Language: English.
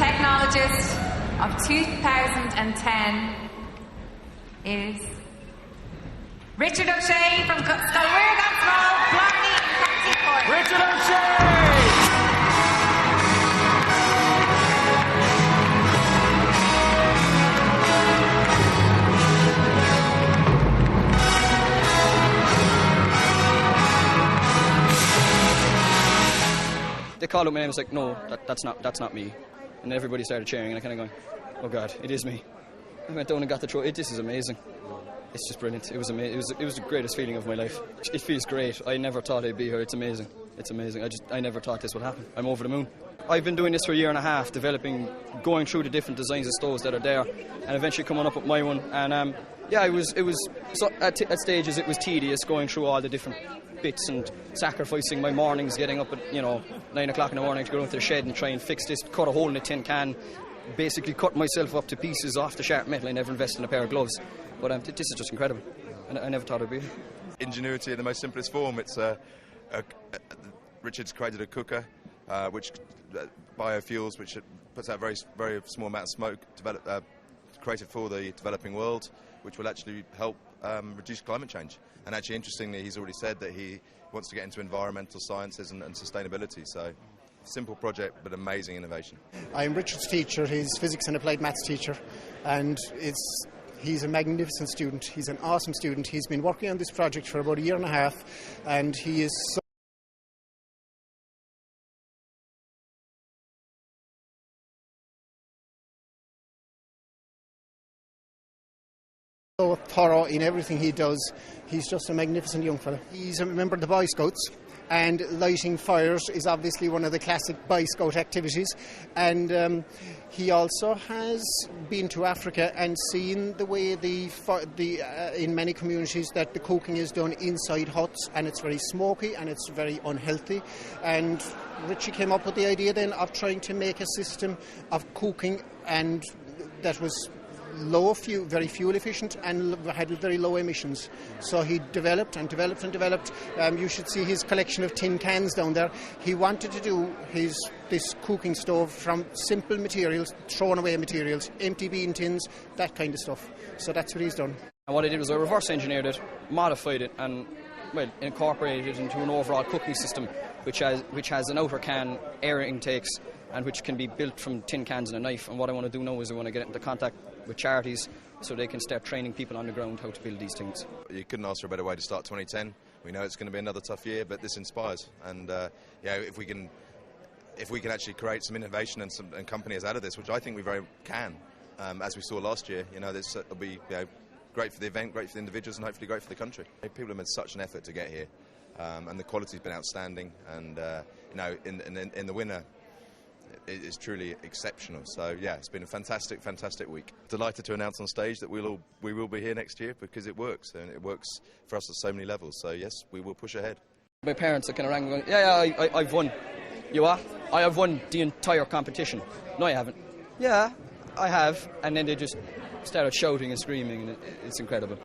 Technologist of 2010 is Richard O'Shea from Scolwyrgonsmall, Blarney in County Cork. Richard O'Shea! They called out my name. I was like, no, that's not me. And everybody started cheering, and I kind of going, oh God, it is me. I went down and got the trophy. This is amazing. It's just brilliant. It was amazing. It was the greatest feeling of my life. It feels great. I never thought I'd be here. It's amazing. It's amazing. I never thought this would happen. I'm over the moon. I've been doing this for a year and a half, going through the different designs of stoves that are there, and eventually coming up with my one. And it was so at stages it was tedious going through all the different bits and sacrificing my mornings, getting up at 9 o'clock in the morning to go into the shed and try and fix this, cut a hole in a tin can, basically cut myself up to pieces off the sharp metal. I never invested in a pair of gloves, but this is just incredible, and I never thought I'd be here. Ingenuity in the most simplest form. It's Richard's created a cooker, which biofuels, which puts out a very, very small amount of smoke, created for the developing world, which will actually help reduce climate change. And actually, interestingly, he's already said that he wants to get into environmental sciences and sustainability. So, simple project, but amazing innovation. I'm Richard's teacher. He's physics and applied maths teacher, and he's a magnificent student. He's an awesome student. He's been working on this project for about a year and a half, and he is so thorough in everything he does. He's just a magnificent young fella. He's a member of the Boy Scouts, and lighting fires is obviously one of the classic Boy Scout activities. And he also has been to Africa and seen the way in many communities that the cooking is done inside huts, and it's very smoky and it's very unhealthy. And Richie came up with the idea then of trying to make a system of cooking and that was very fuel efficient and had very low emissions. So he developed and developed and developed. You should see his collection of tin cans down there. He wanted to do this cooking stove from simple materials, thrown away materials, empty bean tins, that kind of stuff. So that's what he's done. And what I did was I reverse engineered it, modified it, and incorporated it into an overall cooking system which has an outer can, air intakes, and which can be built from tin cans and a knife. And what I want to do now is I want to get into contact with charities so they can start training people on the ground how to build these things. You couldn't ask for a better way to start 2010. We know it's going to be another tough year, but this inspires. And if we can actually create some innovation and companies out of this, which I think we very can, as we saw last year, this will be great for the event, great for the individuals, and hopefully great for the country. People have made such an effort to get here, and the quality's been outstanding. And in the winner, it is truly exceptional. So it's been a fantastic week. Delighted to announce on stage that we will be here next year because it works, and it works for us at so many levels. So yes, we will push ahead. My parents are kind of rang me going, I've won. You what? I have won the entire competition. No, I haven't. Yeah, I have. And then they just started shouting and screaming, and it's incredible.